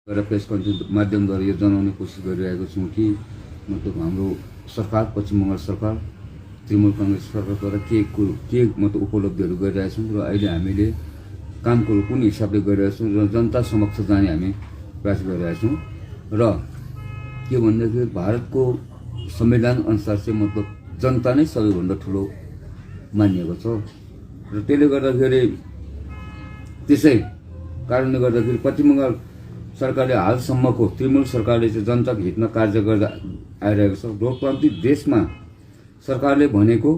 Press conference माध्यमद्वारा यो जनाउने कोसिस गरिरहेको छौँ कि मतलब हाम्रो सरकार, पश्चिम बङ्गाल सरकार, तृणमूल काङ्ग्रेस सरकारद्वारा के मतलब उपलब्धिहरू गरिरहेछौँ र अहिले हामीले कामको कुन हिसाबले गरिरहेछौँ र जनता समक्ष जाने हामी प्रयास गरिरहेछौँ। र के भन्दाखेरि भारतको संविधान अनुसार चाहिँ मतलब जनता नै सबैभन्दा ठुलो मानिएको छ र त्यसले गर्दाखेरि त्यसै कारणले गर्दाखेरि पश्चिम बङ्गाल सरकारले हालसम्मको तृणमूल सरकारले चाहिँ जनताको हितमा कार्य गर्दा आइरहेको छ। लोकतान्त्रिक देशमा सरकारले भनेको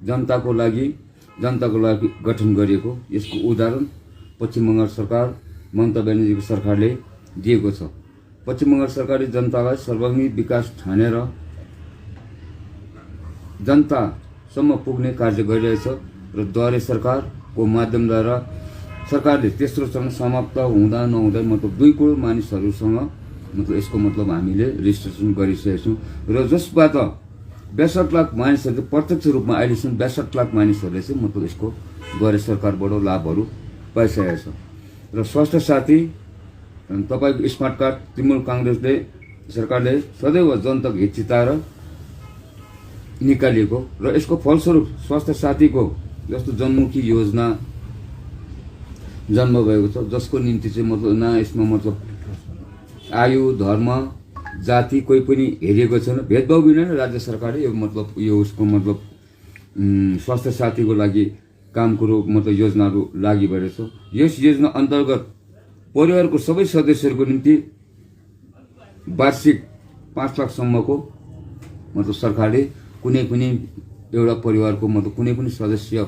जनताको लागि गठन गरिएको यसको उदाहरण पश्चिम बङ्गाल सरकार, ममता ब्यानर्जीको सरकारले दिएको छ। पश्चिम बङ्गाल सरकारले जनतालाई सर्वाङ्गीण विकास ठानेर जनतासम्म पुग्ने कार्य गरिरहेछ र द्वारे सरकारको माध्यमद्वारा सरकारले तेस्रो चरण समाप्त हुँदा नहुँदा मतलब 2 करोड मानिसहरूसँग मतलब यसको मतलब हामीले रेजिस्ट्रेसन गरिसकेका छौँ र जसबाट 62 लाख मानिसहरूले प्रत्यक्ष रूपमा अहिलेसम्म 62 लाख मानिसहरूले चाहिँ मतलब यसको द्वारे सरकारबाट लाभहरू पाइसकेका छ। र स्वास्थ्य साथी तपाईँको स्मार्ट कार्ड तृणमूल काङ्ग्रेसले सरकारले सदैव जनताको हित चिताएर निकालिएको र यसको फलस्वरूप स्वास्थ्य साथीको जस्तो जनमुखी योजना जन्म भएको छ, जसको निम्ति चाहिँ मतलब न यसमा मतलब आयु, धर्म, जाति कोही पनि हेरिएको छैन, भेदभाव बिना नै राज्य सरकारले यो मतलब यो उसको मतलब स्वास्थ्य साथीको लागि काम कुरो मतलब योजनाहरू लागि भएको छ। यस योजना अन्तर्गत परिवारको सबै सदस्यहरूको निम्ति वार्षिक 5 लाखसम्मको मतलब सरकारले कुनै पनि एउटा परिवारको मतलब कुनै पनि सदस्य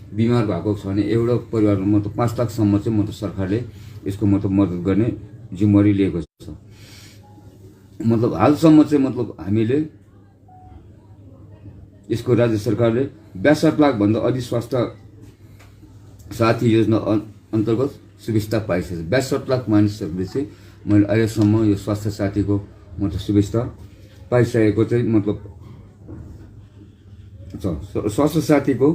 बिमार भएको छ भने एउटा परिवारमा मतलब 5 लाखसम्म चाहिँ मतलब सरकारले यसको मतलब मद्दत गर्ने जिम्मेवारी लिएको छ। मतलब हालसम्म चाहिँ मतलब हामीले यसको राज्य सरकारले 62 लाख भन्दा अधिक स्वास्थ्य साथी योजना अन्तर्गत सुविस्ता पाइसकेको छ। 62 लाख मानिसहरूले चाहिँ मैले अहिलेसम्म यो स्वास्थ्य साथीको मतलब सुविस्ता पाइसकेको चाहिँ मतलब स्वास्थ्य साथीको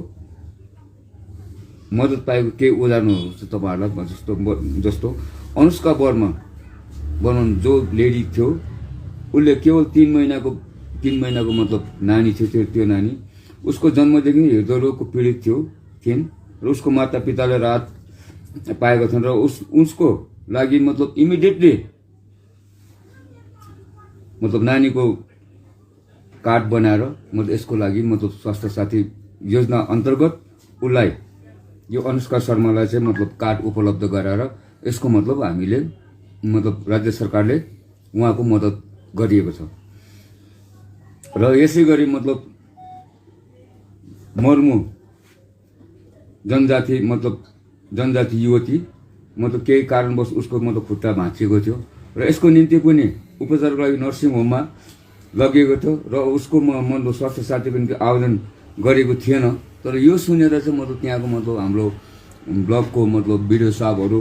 मद्दत पाएको केही उदाहरणहरू चाहिँ तपाईँहरूलाई जस्तो अनुष्का वर्मा जो लेडी थियो, उसले केवल 3 महिनाको मतलब नानी थियो। त्यो नानी उसको जन्मदेखि हृदयरोगको पीडित थिइन् र उसको माता पिताले राहत पाएको थिएन र उसको लागि मतलब इमिडिएटली मतलब नानीको कार्ड बनाएर मतलब यसको लागि मतलब स्वास्थ्य साथी योजना अन्तर्गत उसलाई यो अनुष्का शर्मालाई चाहिँ मतलब कार्ड उपलब्ध गराएर यसको मतलब हामीले मतलब राज्य सरकारले उहाँको मद्दत गरिएको छ। र यसै गरी मतलब मर्मु जनजाति युवती मतलब केही कारणवश उसको मतलब खुट्टा भाँचिएको थियो र यसको निम्ति पनि उपचारको लागि नर्सिङ होममा लगिएको थियो र उसको मतलब स्वास्थ्य साथीको निम्ति आवेदन गरेको थिएन। तर यो सुनेर चाहिँ मतलब त्यहाँको मतलब हाम्रो ब्लकको मतलब बिडिओ साहबहरू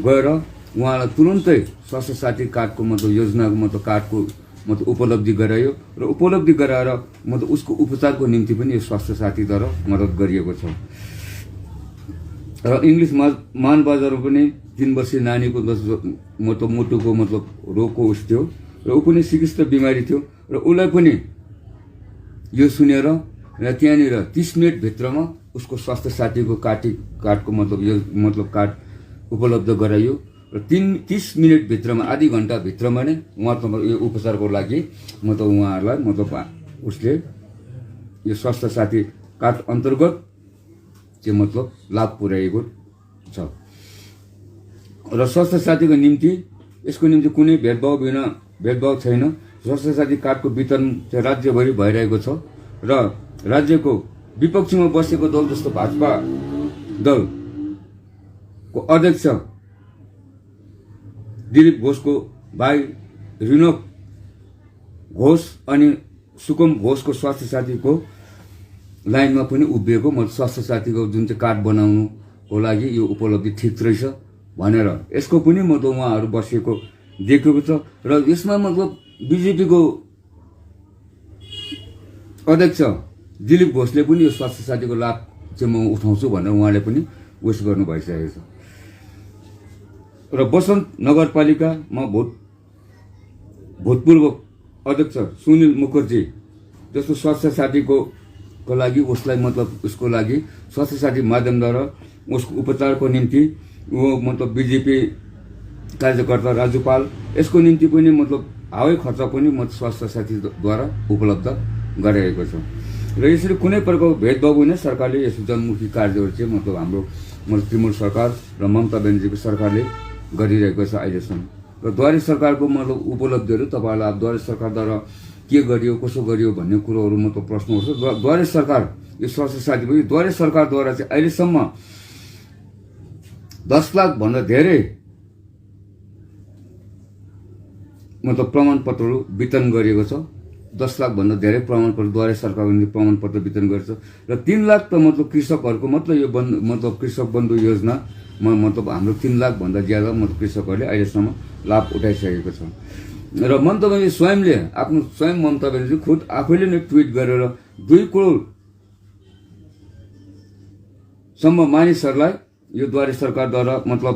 गएर उहाँलाई तुरन्तै स्वास्थ्य साथी कार्डको मतलब योजनाको मतलब कार्डको मतलब उपलब्धि गरायो र उपलब्धि गराएर मतलब उसको उपचारको निम्ति पनि यो स्वास्थ्य साथीद्वारा मद्दत गरिएको छ। र इङ्ग्लिस मानबजारमा पनि 3 वर्षीय नानीको मतलब मुटुको मतलब रोगको उस थियो र ऊ पनि सिकिस्त बिमारी थियो र उसलाई पनि यो सुनेर र त्यहाँनिर 30 मिनट भित्रमा उसको स्वास्थ्य साथीको कार्डको मतलब कार्ड उपलब्ध गराइयो र 30 मिनट भित्रमा आधी घन्टा भित्रमा नै उहाँ यो उपचारको लागि मतलब उहाँहरूलाई मतलब उसले यो स्वास्थ्य साथी कार्ड अन्तर्गत चाहिँ मतलब लाभ पुर्याएको छ। र स्वास्थ्य साथीको निम्ति यसको निम्ति कुनै भेदभाव छैन। स्वास्थ्य साथी कार्डको वितरण चाहिँ राज्यभरि भइरहेको छ र राज्यको विपक्षमा बसेको दल जस्तो भाजपा दलको अध्यक्ष दिलीप घोषको भाइ रिनक घोष अनि सुकुम घोषको स्वास्थ्य साथीको लाइनमा पनि उभिएको मतलब स्वास्थ्य साथीको जुन चाहिँ कार्ड बनाउनुको लागि यो उपलब्धि ठिक रहेछ भनेर यसको पनि मतलब उहाँहरू बसेको देखेको छ। र यसमा मतलब बिजेपीको अध्यक्ष दिलीप घोषले पनि यो स्वास्थ्य साथीको लाभ चाहिँ म उठाउँछु भनेर उहाँले पनि उस गर्नु भइसकेको छ। र बसन्त नगरपालिकामा भूतपूर्व अध्यक्ष सुनिल मुखर्जी जस्तो स्वास्थ्य साथीको लागि उसलाई मतलब उसको लागि स्वास्थ्य साथी माध्यमद्वारा उसको उपचारको निम्ति वो मतलब बिजेपी कार्यकर्ता राजुपाल यसको निम्ति पनि मतलब हावाई खर्च पनि स्वास्थ्य साथीद्वारा उपलब्ध गराएको छ र यसरी कुनै प्रकारको भेदभाव होइन सरकारले यस जनमुखी कार्यहरू चाहिँ मतलब हाम्रो तृणमूल सरकार र ममता ब्यानर्जीको सरकारले गरिरहेको छ अहिलेसम्म र द्वारे सरकारको मतलब उपलब्धिहरू तपाईँहरूलाई अब द्वारे सरकारद्वारा के गरियो कसो गरियो भन्ने कुरोहरू मतलब प्रश्न उठ्छ द्वारे सरकार यो स्वास्थ्य साथी पनि द्वारे सरकारद्वारा चाहिँ अहिलेसम्म 10 लाख भन्दा धेरै मतलब प्रमाणपत्रहरू वितरण गरिएको छ 10 लाख भन्दा धेरै प्रमाणपत्र द्वारे सरकारले प्रमाणपत्र वितरण गर्छ र 3 लाख त मतलब कृषकहरूको मतलब यो मतलब कृषक बन्धु योजनामा मतलब हाम्रो 3 लाख भन्दा ज्यादा मतलब कृषकहरूले अहिलेसम्म लाभ उठाइसकेको छ र ममता ब्यानर्जी स्वयंले आफ्नो ममता ब्यानर्जी खुद आफैले नै ट्विट गरेर 2 करोड सम्म मानिसहरूलाई यो द्वारे सरकारद्वारा मतलब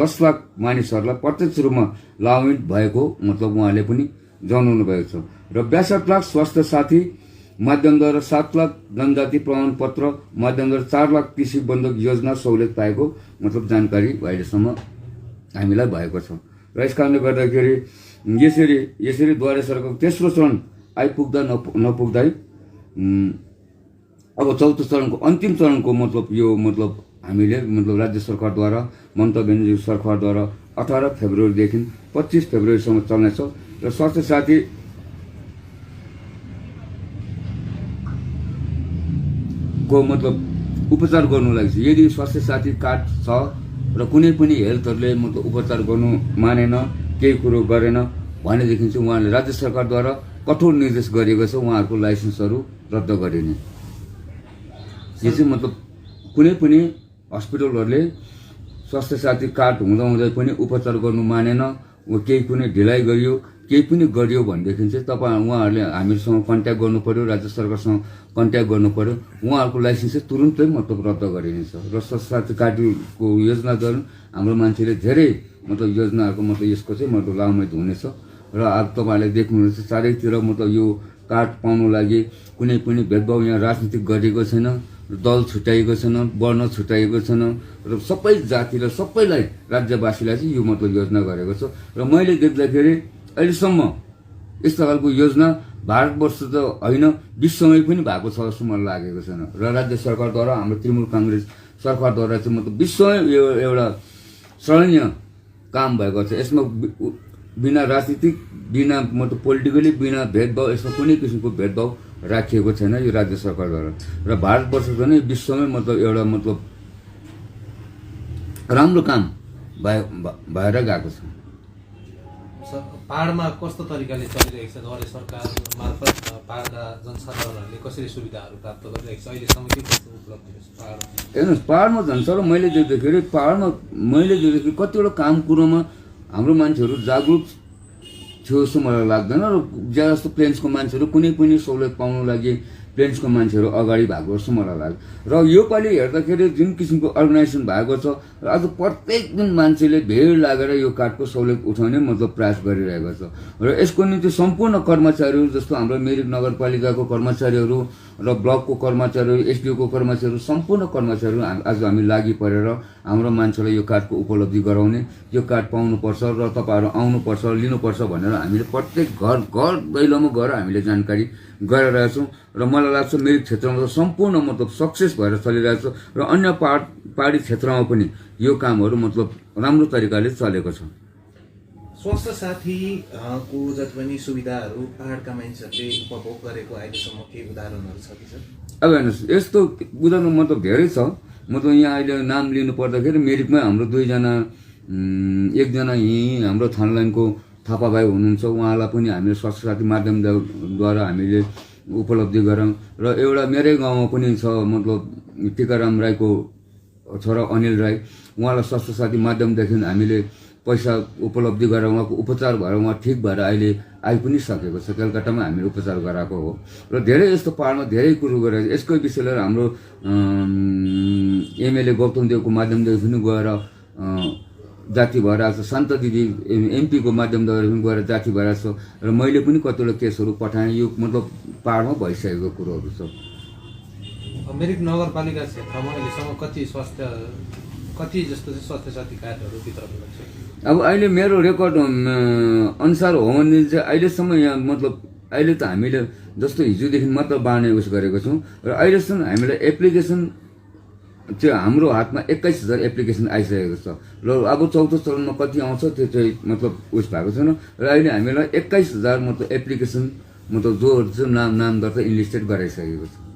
10 लाख मानिसहरूलाई प्रत्यक्ष रूपमा लाभान्वित भएको मतलब उहाँले पनि जनाउनु भएको छ र 62 लाख स्वास्थ्य साथी माध्यमद्वारा 7 लाख जनजाति प्रमाणपत्र माध्यमद्वारा 4 लाख कृषि बन्धक योजना सहुलियत पाएको मतलब जानकारी अहिलेसम्म हामीलाई भएको छ र यस कारणले गर्दाखेरि यसरी द्वारे सरकारको तेस्रो चरण आइपुग्दा नपुग्दै अब चौथो चरणको अन्तिम चरणको मतलब यो मतलब हामीले मतलब राज्य सरकारद्वारा ममता ब्यानर्जी सरकारद्वारा 18 फेब्रुअरीदेखि 25 फेब्रुअरीसम्म चल्नेछ र स्वास्थ्य साथी को मतलब उपचार गर्नुलाई चाहिँ यदि स्वास्थ्य साथी कार्ड छ र कुनै पनि हेल्थहरूले मतलब उपचार गर्नु मानेन केही कुरो गरेन भनेदेखि चाहिँ उहाँले राज्य सरकारद्वारा कठोर निर्देश गरिएको छ उहाँहरूको लाइसेन्सहरू रद्द गरिने यो चाहिँ मतलब कुनै पनि हस्पिटलहरूले स्वास्थ्य साथी कार्ड हुँदाहुँदै पनि उपचार गर्नु मानेन केही कुनै ढिलाइ गरियो केही पनि गरियो भनेदेखि चाहिँ उहाँहरूले हामीसँग कन्ट्याक्ट गर्नु पर्यो राज्य सरकारसँग कन्ट्याक्ट गर्नु पर्यो उहाँहरूको लाइसेन्स चाहिँ तुरुन्तै मतलब रद्द गरिनेछ र स्वास्थ्य साथी कार्डको योजनाद्वारा हाम्रो मान्छेले धेरै मतलब योजनाहरूको मतलब यसको चाहिँ मतलब लाभान्वित हुनेछ र अब तपाईँहरूले देख्नुहुनेछ चारैतिर मतलब यो कार्ड पाउनु लागि कुनै पनि भेदभाव यहाँ राजनीतिक गरिएको छैन दल छुट्याइएको छैन वर्ण छुट्याइएको छैन र सबै जाति र सबैलाई राज्यवासीलाई चाहिँ यो मतलब योजना गरेको छ र मैले देख्दाखेरि अहिलेसम्म यस्तो खालको योजना भारतवर्ष त होइन विश्वमै पनि भएको छ जस्तो मलाई लागेको छैन र राज्य सरकारद्वारा हाम्रो तृणमूल काङ्ग्रेस सरकारद्वारा चाहिँ मतलब विश्वमै यो एउटा सराहनीय काम भएको छ यसमा बिना राजनीतिक बिना मतलब पोलिटिकली बिना भेदभाव यसमा कुनै किसिमको भेदभाव राखिएको छैन यो राज्य सरकारद्वारा र भारतवर्ष पनि विश्वमै मतलब एउटा मतलब राम्रो काम भएर गएको छ पहाडमा कस्तो तरिकाले चलिरहेको छ द्वारे सरकार मार्फत पहाडका जनसाधारणहरूले कसरी सुविधाहरू प्राप्त गरिरहेको छ अहिलेसम्म के कस्तो उपलब्धि छ पहाडमा हेर्नुहोस् पहाडमा झन् मैले देख्दाखेरि कतिवटा काम कुरोमा हाम्रो मान्छेहरू जागरुक थियो जस्तो मलाई लाग्दैन र ज्यादा जस्तो प्लेन्सको मान्छेहरू कुनै पनि सहुलियत पाउनु लागि प्लेन्सको मान्छेहरू अगाडि भएको जस्तो मलाई लाग्यो र योपालि हेर्दाखेरि जुन किसिमको अर्गनाइजेसन भएको छ र आज प्रत्येक दिन मान्छेले भिड लागेर यो कार्डको सहुलियत उठाउने मतलब प्रयास गरिरहेको छ र यसको निम्ति सम्पूर्ण कर्मचारीहरू जस्तो हाम्रो मिरिक नगरपालिकाको कर्मचारीहरू र ब्लकको कर्मचारीहरू एसडिओको कर्मचारीहरू सम्पूर्ण कर्मचारीहरू आज हामी लागि परेर हाम्रो मान्छेलाई यो कार्डको उपलब्धि गराउने यो कार्ड पाउनुपर्छ र तपाईँहरू आउनुपर्छ लिनुपर्छ भनेर हामीले प्रत्येक घर दैलोमा गएर हामीले जानकारी गरिरहेका छौँ र मलाई लाग्छ मिरिक क्षेत्रमा त सम्पूर्ण मतलब सक्सेस भएर चलिरहेको छ र अन्य पहाडी क्षेत्रमा पनि यो कामहरू मतलब राम्रो तरिकाले चलेको छ स्वास्थ्य साथीको जति पनि सुविधाहरू पहाडका मानिसहरूले उपभोग गरेको अहिलेसम्म केही उदाहरणहरू छ कि सर अब हेर्नुहोस् यस्तो उदाहरण मतलब धेरै छ मतलब यहाँ अहिले नाम लिनु पर्दाखेरि मिरिकमै हाम्रो एकजना यहीँ हाम्रो थाना लाइनको थापा भाइ हुनुहुन्छ उहाँलाई पनि हामीले स्वास्थ्य साथी माध्यमद्वारा हामीले उपलब्धि गरौँ र एउटा मेरै गाउँमा पनि छ मतलब टिकाराम राईको छोरा अनिल राई उहाँलाई स्वास्थ्य साथी माध्यमदेखि हामीले पैसा उपलब्धि गरेर उहाँको उपचार भएर उहाँ ठिक भएर अहिले आइ पनि सकेको छ कलकत्तामा हामीले उपचार गराएको हो र धेरै यस्तो पहाडमा धेरै कुरो गरेर यसकै विषय लिएर हाम्रो एमएलए गौतम देवको माध्यमदेखि पनि गएर जाति भएर आएको छ। शान्त दिदी एमपीको माध्यमद्वारा पनि गएर जाति भएर छ र मैले पनि कतिवटा केसहरू पठाएँ। यो मतलब पाहाडमा भइसकेको कुरोहरू छ। मिरिक नगरपालिका क्षेत्रमा अहिलेसम्म कति जस्तो चाहिँ स्वास्थ्य साथी कार्डहरू वितरण गर्छ? अब अहिले मेरो रेकर्ड अनुसार हो भने चाहिँ अहिलेसम्म यहाँ मतलब अहिले त हामीले जस्तो हिजोदेखि मात्र बाँड्ने उस गरेको छौँ र अहिलेसम्म हामीलाई एप्लिकेसन चाहिँ हाम्रो हातमा 21,000 एप्लिकेसन आइसकेको छ र अब चौथो चरणमा कति आउँछ त्यो चाहिँ मतलब उस भएको छैन र अहिले हामीलाई 21,000 मतलब एप्लिकेसन मतलब जो नाम दर्ता इन्लिस्टेड गराइसकेको छ।